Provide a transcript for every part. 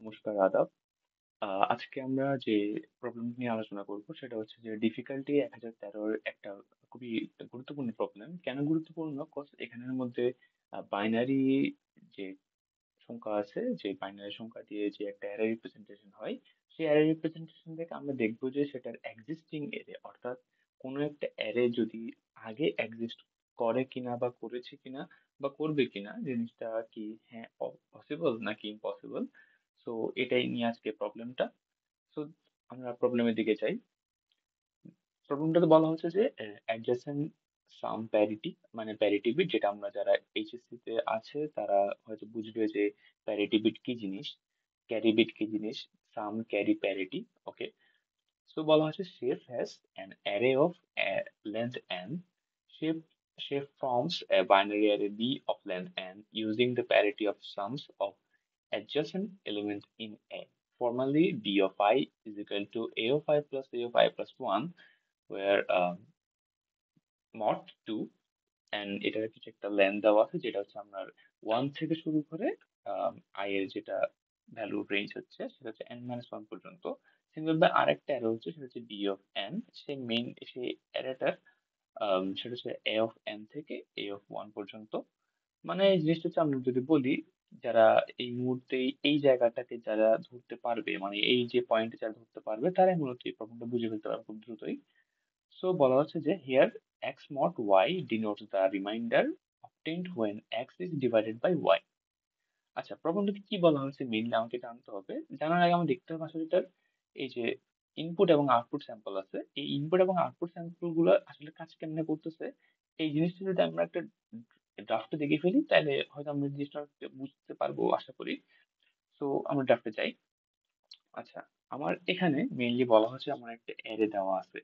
নমস্কার, আদাব। আজকে আমরা যে প্রবলেম নিয়ে আলোচনা করব সেটা হচ্ছে যে ডিফিকাল্টি 1013 এর একটা খুবই গুরুত্বপূর্ণ প্রবলেম। কেন গুরুত্বপূর্ণ? কজ এখানের মধ্যে বাইনারি যে সংখ্যা আছে, যে বাইনারি সংখ্যা দিয়ে যে একটা অ্যারে রিপ্রেজেন্টেশন হয়, সেই অ্যারে রিপ্রেজেন্টেশন থেকে আমরা দেখব যে সেটার এক্সিস্টিং অ্যারে, অর্থাৎ কোনো একটা অ্যারে যদি আগে এক্সিস্ট করে কিনা বা করেছে কিনা বা করবে কিনা, জিনিসটা কি হ্যাঁ পসিবল নাকি ইম্পসিবল। সো এটাই নিয়ে আজকে প্রবলেমটা। সো আমরা প্রবলেমের দিকে যাই। প্রবলেমটাতে বলা হচ্ছে যে অ্যাডজেসেন্ট সাম প্যারিটি, মানে প্যারিটি বিট, যেটা আমরা যারা এইচএসসি তে আছে তারা হয়তো বুঝবে যে প্যারিটি বিট কি জিনিস, ক্যারি বিট কি জিনিস, সাম ক্যারি প্যারিটি। ওকে, সো বলা হচ্ছে shape has an array of length n. shape shape forms a binary array b of length n using the parity of sums of adjacent element in A. Formally, b of I is equal to a of I plus a of I plus 1, where mod 2 and এটার কিছু একটা length দেওয়া আছে যেটা হচ্ছে আপনার 1 থেকে শুরু করে i এর যেটা ভ্যালু রেঞ্জ হচ্ছে সেটা হচ্ছে n minus 1 পর্যন্ত। সিমিলারলি আরেকটা অ্যারো হচ্ছে সেটা হচ্ছে b of n, সেই অ্যারেটার সেটা হচ্ছে a of n থেকে a of 1 পর্যন্ত। মানে এই জিনিসটা হচ্ছে আমরা যদি বলি, যারা এই মুহূর্তে এই জায়গাটাকে যারা ধরতে পারবে, মানে এই যে পয়েন্টে যারা ধরতে পারবে তারাই মূলত এই প্রবলেমটা বুঝে ফেলতে পারবে খুব দ্রুতই। সো বলা হচ্ছে যে here x mod y denotes the remainder obtained when x is divided by y. আচ্ছা, প্রবলেমটাতে কি বলা হয়েছে মেইনলি আমাকে জানতে হবে। জানার আগে আমরা দেখতে হবে আসলে এটার এই যে ইনপুট এবং আউটপুট স্যাম্পল আছে, এই ইনপুট এবং আউটপুট স্যাম্পল গুলো আসলে কাজ কেমনে করতেছে, এই জিনিসটা যদি আমরা একটা ড্রাফটে দেখে ফেলি তাহলে হয়তো আমরা জিনিসটা বুঝতে পারবো আশা করি। সো আমরা ড্রাফটে যাই। আচ্ছা, আমার এখানে মেইনলি বলা হচ্ছে আমার একটা অ্যারে দেওয়া আছে।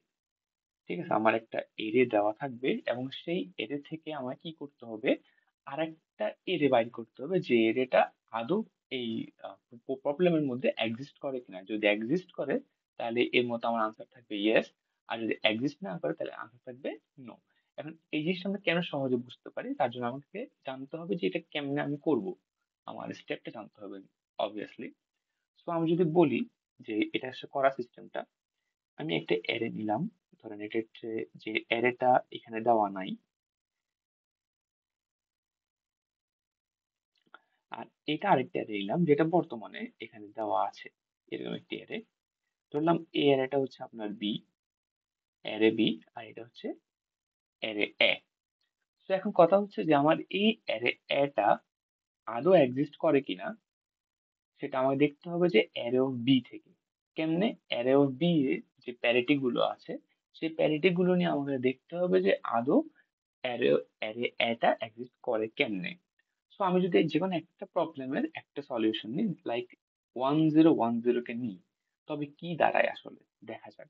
ঠিক আছে, আমার একটা এরে দেওয়া থাকবে এবং সেই এরে থেকে আমায় কি করতে হবে, আরেকটা এরে বাইর করতে হবে যে এরেটা আদৌ এই প্রবলেমের মধ্যে এক্সিস্ট করে কিনা। যদি এক্সিস্ট করে তাহলে এর মতো আমার আনসার থাকবে ইয়েস, আর যদি এক্সিস্ট না করে তাহলে আনসার থাকবে নো। এখন এই জিনিসটা আমরা কেন সহজে বুঝতে পারি, তার জন্য আমাকে জানতে হবে যে এটা কেমনে আমি করব, আমার স্টেপটা জানতে হবে অবভিয়াসলি। সো আমি যদি বলি যে এটা হচ্ছে করা সিস্টেমটা, আমি একটা অ্যারে নিলাম। ধরেন এটা হচ্ছে যে অ্যারেটা এখানে দেওয়া নাই, আর এটা আরেকটা অ্যারে নিলাম যেটা বর্তমানে এখানে দেওয়া আছে, এরকম একটি অ্যারে। ধরলাম এই অ্যারেটা হচ্ছে আপনার বি, অ্যারে বি, আর এটা হচ্ছে অ্যারে এ। তো এখন কথা হচ্ছে যে আমার এই অ্যারে এটা আদৌ এক্সিস্ট করে কিনা সেটা আমাকে দেখতে হবে যে অ্যারে অফ বি থেকে। কেমনে? অ্যারে অফ বি এর যে প্যারিটি গুলো আছে সেই প্যারিটি গুলো নিয়ে আমাকে দেখতে হবে যে আদৌ অ্যারে অ্যারে এটা এক্সিস্ট করে কেমনে। সো আমি যদি যে কোনো একটা প্রবলেমের একটা সলিউশন নিই, লাইক 1010 কে নিই, তবে কি দাঁড়ায় আসলে দেখা যাক।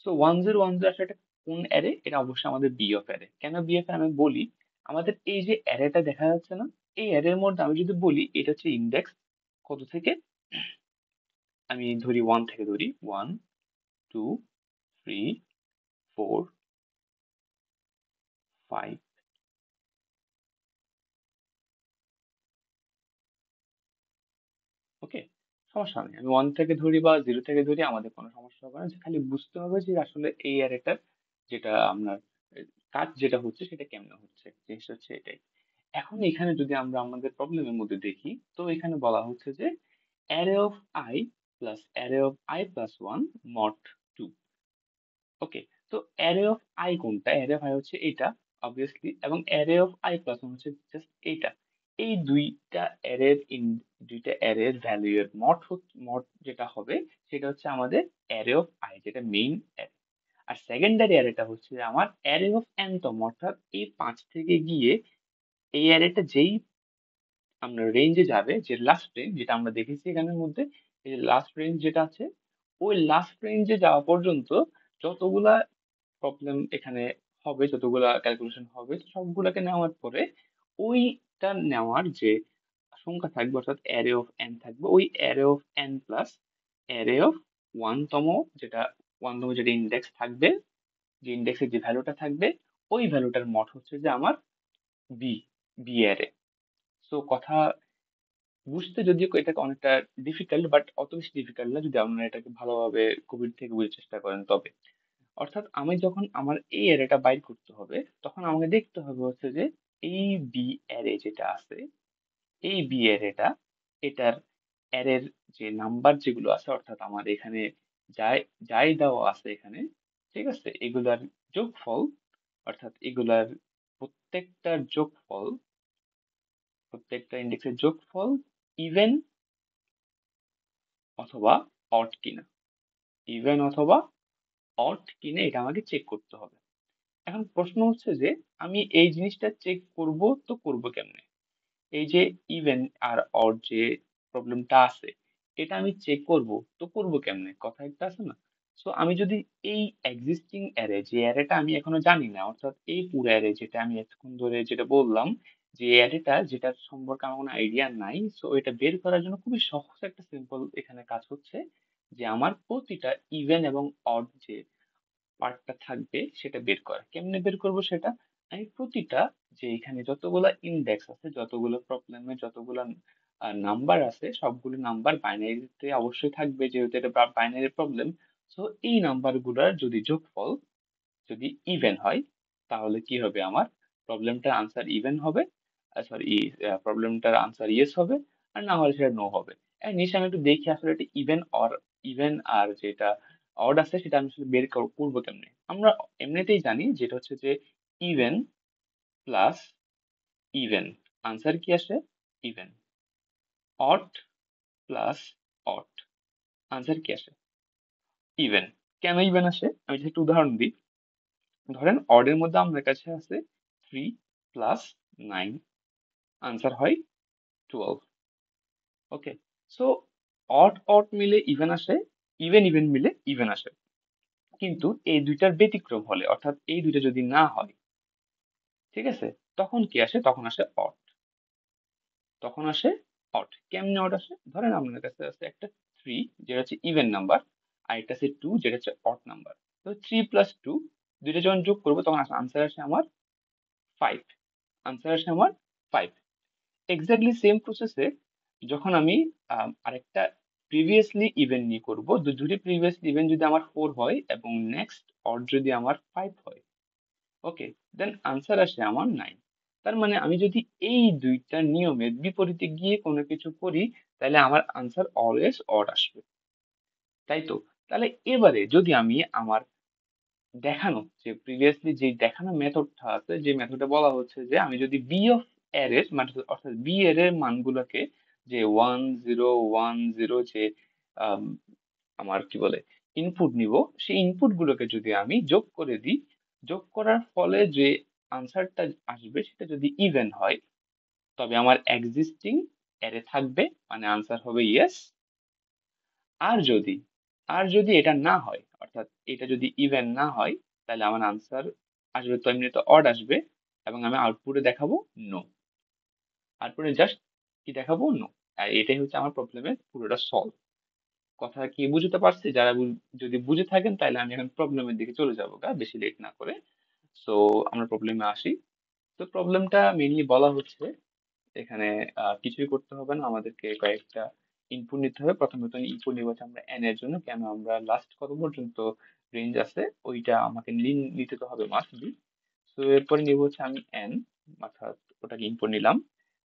সো 1010 আসলে এটা কোন অ্যারে? এটা অবশ্যই আমাদের বি অফ অ্যারে। কেন বি অফ আমি বলি, আমাদের এই যে অ্যারেটা দেখা যাচ্ছে না, এই অ্যারের মধ্যে আমি যদি বলি এটা হচ্ছে ইন্ডেক্স কত থেকে, আমি ধরি 1 থেকে ধরি, 1 2 3 4 5। ওকে, সমস্যা নেই, আমি 1 থেকে ধরি বা 0 থেকে ধরি, আমাদের কোনো সমস্যা হবে না। যে খালি বুঝতে হবে যে আসলে এই অ্যারেটার যেটা আপনার কাজ যেটা হচ্ছে সেটা কেমনে হচ্ছে, জিনিসটা হচ্ছে এটাই। এখন এখানে যদি আমরা আমাদের প্রবলেমের মধ্যে দেখি, তো এখানে বলা হচ্ছে যে array of I plus array of I plus 1 mod 2। ওকে, তো array of I কোনটা? array of I হচ্ছে এটা অবভিয়াসলি, এবং array of I plus 1 হচ্ছে জাস্ট এইটা। এই দুইটা অ্যারের ভ্যালু এর মড যেটা হবে সেটা হচ্ছে আমাদের array of I, যেটা মেইন অ্যারে। আর সেকেন্ডারি অ্যারেটা হচ্ছে আমার array of n তম, অর্থাৎ এই 5 থেকে গিয়ে এই অ্যারেটা যেই আমরা রেঞ্জে যাবে, যে লাস্ট রেঞ্জ যেটা আমরা দেখেছি এখানের মধ্যে, এই যে লাস্ট রেঞ্জ যেটা আছে, ওই লাস্ট রেঞ্জে যাওয়া পর্যন্ত যতগুলা প্রবলেম এখানে হবে, যতগুলা ক্যালকুলেশন হবে, সবগুলাকে নেওয়ার পরে ওইটা নেওয়ার যে সংখ্যা থাকবে, অর্থাৎ অ্যারে অফ এন থাকবে, ওই array of N plus array of one তম, যেটা যেটা ইন্ডেক্স থাকবে, যে ইন্ডেক্সের যে ভ্যালুটা থাকবে, ওই ভ্যালুটার মড হচ্ছে যে আমার বি বি অ্যারে। সো কথা বুঝতে যদিও এটাকে অনেকটা ডিফিকাল্ট, বাট অত বেশি ডিফিকাল্ট না যদি আপনারা এটাকে ভালোভাবে গভীর থেকে বোঝার চেষ্টা করেন তবে। অর্থাৎ আমি যখন আমার এই অ্যারেটা বাইর করতে হবে, তখন আমাকে দেখতে হবে হচ্ছে যে এই বি অ্যারে যেটা আছে, এই বি অ্যারেটা, এটার অ্যারের যে নাম্বার যেগুলো আছে, অর্থাৎ আমার এখানে যাই যাই দেওয়া আছে এখানে, ঠিক আছে, এগুলার যোগফল, অর্থাৎ এগুলার প্রত্যেকটার যোগফল, প্রত্যেকটা ইন্ডেক্সের যোগফল ইভেন অথবা অড কিনা, ইভেন অথবা অড কিনা এটা আমাকে চেক করতে হবে। এখন প্রশ্ন হচ্ছে যে আমি এই জিনিসটা চেক করব, তো করব কেমনে? এই যে ইভেন আর অড যে প্রবলেমটা আছে, এটা আমি চেক করব, তো করব কেমনে, কথা একটা আছে না? সো আমি যদি এই এক্সিস্টিং অ্যারে, যে অ্যারেটা আমি এখনো জানি না, অর্থাৎ এই পুরো অ্যারে যেটা আমি এতক্ষণ ধরে যেটা বললাম, যে অ্যারেটা যেটার সম্পর্কে আমার কোনো আইডিয়া নাই, সো এটা বের করার জন্য খুবই সহজ একটা সিম্পল এখানে কাজ হচ্ছে যে আমার প্রতিটা ইভেন এবং অড যে পার্টটা থাকবে সেটা বের করা। কেমনে বের করব সেটা? আমি প্রতিটা, যে এখানে যতগুলা ইন্ডেক্স আছে, যতগুলো প্রবলেমে যতগুলা নাম্বার আছে, সবগুলো নাম্বার বাইনারিতে অবশ্যই থাকবে, যেহেতু এটা বাইনারি প্রবলেম। সো এই নাম্বার গুলার যদি যোগফল যদি ইভেন হয়, তাহলে কি হবে, আমার প্রবলেমটার আনসার ইভেন হবে, সরি, প্রবলেমটার আনসার ইয়েস হবে, আর না হলে সেটা নো হবে। নিশ্চয় আমি একটু দেখি আসলে এটা ইভেন অর, ইভেন আর যেটা অড আছে সেটা আমি আসলে বের করবো কেমনে। আমরা এমনিতেই জানি যেটা হচ্ছে যে ইভেন প্লাস ইভেন, আনসার কি আসে, even. Odd plus odd, answer কি আসে, ইভেন। কেন ইভেন আসে আমি যদি একটু উদাহরণ দিই, ধরেন অড এর মধ্যে আমার কাছে আছে 3 + 9, আনসার হয় 12। ওকে, সো অড অড মিলে ইভেন আসে, ইভেন ইভেন মিলে ইভেন আসে। কিন্তু এই দুইটার ব্যতিক্রম হলে, অর্থাৎ এই দুইটা যদি না হয়, ঠিক আছে, তখন কি আসে, তখন আসে অড, তখন আসে অড। কেমনে অড আসে? ধরেন আপনার কাছে আছে একটা 3 যেটা হচ্ছে ইভেন নাম্বার, আর একটা আছে 2 যেটা হচ্ছে অড নাম্বার। তো 3 + 2 দুইটা যখন যোগ করবো তখন আনসার আসে আমার 5, আনসার আসে আমার 5। এক্স্যাক্টলি সেম প্রসেসে যখন আমি আরেকটা প্রিভিয়াসলি ইভেন নিয়ে করবো, দুটি প্রিভিয়াসলি ইভেন যদি আমার 4 হয় এবং নেক্সট অড যদি আমার 5 হয়, ওকে, দেন আনসার আসে আমার 9। তার মানে আমি যদি এই দুইটা নিয়মের বিপরীতে গিয়ে কোনো কিছু করি, তাহলে আমার আনসার অলওয়েজ অড আসবে, তাই তো? তাহলে এবারে যদি আমি আমার দেখানো, যে প্রিভিয়াসলি যে দেখানো মেথডটা আছে, যে মেথডে বলা হচ্ছে যে আমি যদি বি অফ অ্যারের মানে, অর্থাৎ বি অ্যারের মানগুলোকে, যে 1 0 1 0 যে আম, আমার কি বলে ইনপুট নিব, সেই ইনপুট গুলোকে যদি আমি যোগ করে দিই, যোগ করার ফলে যে আনসারটা আসবে সেটা যদি ইভেন হয়, তবে আমার এক্সিস্টিং অ্যারে থাকবে, মানে আনসার হবে ইয়েস। আর যদি, আর যদি এটা না হয়, অর্থাৎ এটা যদি ইভেন না হয়, তাহলে আমার আনসার আসবে তো এমনি তো অড আসবে, এবং আমি আউটপুটে দেখাবো নো, আউটপুটে জাস্ট কি দেখাবো, নো। আর এটাই হচ্ছে আমার প্রবলেমের পুরোটা সলভ। কথা কি বুঝতে পারছি? যারা যদি বুঝে থাকেন তাহলে আমি এখন প্রবলেমের দিকে চলে যাবো গা, বেশি লেট না করে। সো আমরা প্রবলেমে আসি। তো প্রবলেমটা মেইনলি বলা হচ্ছে এখানে কিছুই করতে হবে না, আমাদেরকে কয়েকটা ইনপুট নিতে হবে। প্রথমত ইনপুট নিব হচ্ছে আমরা n এর জন্য, কেন আমরা লাস্ট কত পর্যন্ত রেঞ্জ আছে ওইটা আমাকে নিতে তো হবে, মাস্ট বি। তো এরপরে নিব হচ্ছে আমি n, অর্থাৎ ওটাকে ইনপুট নিলাম।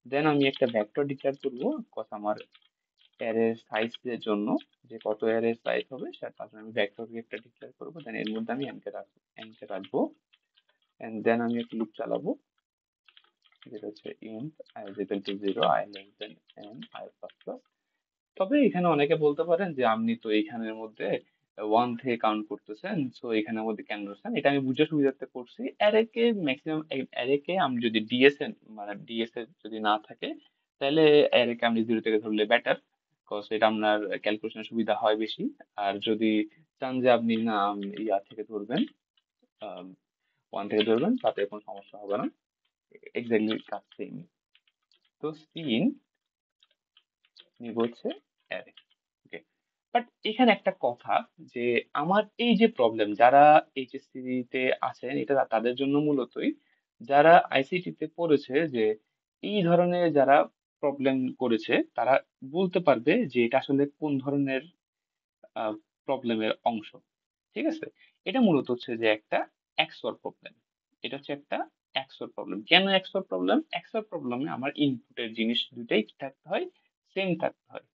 দেন আমি একটা ভেক্টর ডিক্লেয়ার করব, কত আমার অ্যারে সাইজের জন্য, যে কত অ্যারে সাইজ হবে সেটা, তারপর আমি ভেক্টর একটা ডিক্লেয়ার করবো, দেন এর মধ্যে আমি n কে রাখবো, এন্ড দেন আমি একটা লুপ চালাবো, যেটা হচ্ছে int i is equal to 0, i less than n i plus plus। তবে এখানে অনেকে বলতে পারেন যে আপনি তো এইখানের মধ্যে 1 থেকে কাউন্ট করতেছেন, সো এখানের মধ্যে কেন করছেন, এটা আমি বুঝে সুবিধার্থে করছি। অ্যারে কে ম্যাক্সিমাম, অ্যারে কে আমি যদি ডিএসএন মানে ডিএসএ যদি না থাকে, তাহলে অ্যারে কে আপনি 0 থেকে ধরলে বেটার, কজ এটা আপনার ক্যালকুলেশনের সুবিধা হয় বেশি। আর যদি চান যে আপনি না ইয়া থেকে ধরবেন, 1 থেকে ধরবেন, তাতে কোনো সমস্যা হবে না, এক্স্যাক্টলি কাজ সেম। তো সিন নিব হচ্ছে অ্যারে, ওকে। বাট এখানে একটা কথা, যে আমার এই যে প্রবলেম, যারা এইচএসসি তে আছেন, এটা তাদের জন্য মূলতই, যারা আইসিটি তে পড়েছে, যে এই ধরনের যারা প্রবলেম করেছে তারা বলতে পারবে যে এটা আসলে কোন ধরনের প্রবলেমের অংশ। ঠিক আছে? এটা মূলত হচ্ছে যে একটা XOR প্রবলেম। এটা হচ্ছে একটা XOR প্রবলেম। কেন XOR প্রবলেম? XOR প্রবলেমে আমার ইনপুটের জিনিস দুইটাই কি থাকতে হয়? সেম থাকতে হয়।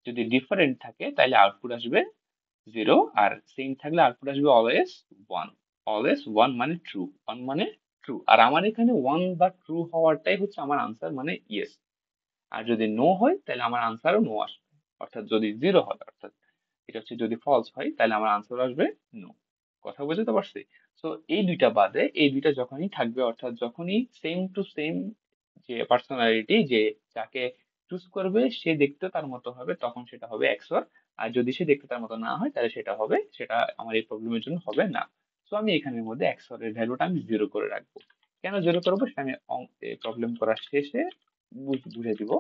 যদি ডিফারেন্ট থাকে তাহলে আউটপুট আসবে 0, আর সেম থাকলে আউটপুট আসবে অলওয়েজ 1। অলওয়েজ 1 মানে ট্রু। 1 মানে ট্রু। আর আমার এখানে 1 বা ট্রু হওয়াটাই হচ্ছে আমার আনসার, মানে ইয়েস। আর যদি নো হয় তাহলে আমার আনসারও নো আসবে। অর্থাৎ যদি 0 হয়, অর্থাৎ এটা হচ্ছে যদি ফলস হয় তাহলে আমার আনসার আসবে নো। কথা বুঝতে পারছি? সো এই দুইটা বাদে এই দুইটা যখনই থাকবে, অর্থাৎ যখনই সেম টু সেম যে পার্সোনালিটি যে যাকে চুজ করবে সে দেখতে তার মতো হবে, তখন সেটা হবে এক্সর। আর যদি সে দেখতে তার মতো না হয় তাহলে সেটা আমার এই প্রবলেমের জন্য হবে না। সো আমি এখানের মধ্যে এক্সর এর ভ্যালুটা আমি 0 করে রাখবো। কেন 0 করবো সেটা আমি প্রবলেম করার শেষে বুঝে দিব,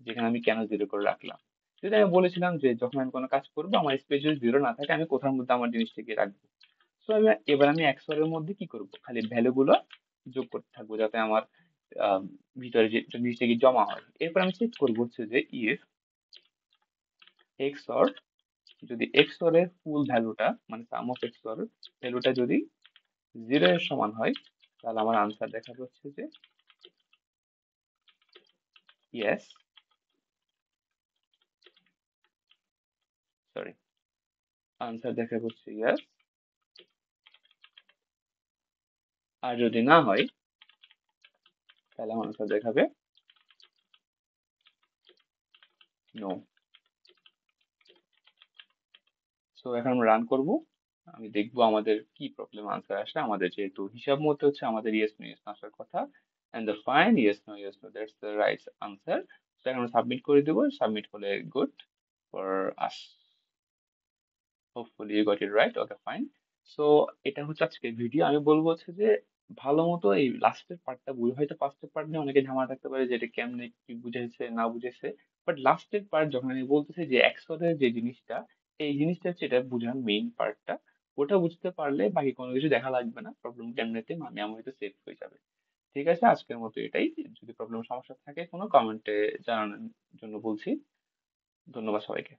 যেখানে আমি কেন 0 করে রাখলাম। যদি আমি বলেছিলাম যে যখন আমি কোনো কাজ করবো আমার স্পেস যদি 0 না থাকে আমি কোথার মধ্যে আমার জিনিসটাকে রাখবো। তো এবার আমি এক্সর এর মধ্যে কি করব, খালি ভ্যালু গুলো যোগ করতে থাকবো যাতে আমার আহ, ভিতরে যে জিনিসটা কি জমা হয়। এরপর আমি চেক করবো হচ্ছে যে ইফ এক্সর, যদি এক্সর এর ফুল ভ্যালুটা মানে সাম অফ এক্সর ভ্যালুটা যদি 0 এর সমান হয় তাহলে আমার আনসার দেখাবে হচ্ছে যে ইয়েস, সরি, আনসার দেখাবে হচ্ছে ইয়েস। আর যদি না হয় তাহলে আমার আনসার দেখাবে নো। সো এখন আমরা রান করব। আমি দেখবো আমাদের কি প্রবলেম আনসার আসে। আমাদের যেহেতু হিসাব মতে হচ্ছে আমাদের ইয়েস নো ইয়েস নো আসার কথা, and the fine yes no that's the right answer. তো এখন আমরা সাবমিট করে দেবো। সাবমিট হলে good for us. Hopefully you got it right. Okay, fine. So এটা হচ্ছে আজকের ভিডিও। আমি বলবো হচ্ছে যে ভালো মতো এই লাস্টের পার্টটা হয়তো ফার্স্টের পার্ট নিয়ে অনেকে ঝামেলা থাকতে পারে যে এটা কেমনে কি বুঝেছে না বুঝেছে, বাট লাস্টের পার্ট যখন আমি বলতেছি যে একশোদের যে জিনিসটা, এই জিনিসটা হচ্ছে এটা বোঝার মেইন পার্টটা। ওটা বুঝতে পারলে বাকি কোনো কিছু দেখা লাগবে না, প্রবলেম কেমনেতে মেমোরিতে সেভ হয়ে যাবে। ঠিক আছে, আজকের মতো এটাই। যদি প্রবলেম সমস্যা থাকে কোনো কমেন্টে জানানোর জন্য বলছি। ধন্যবাদ সবাইকে।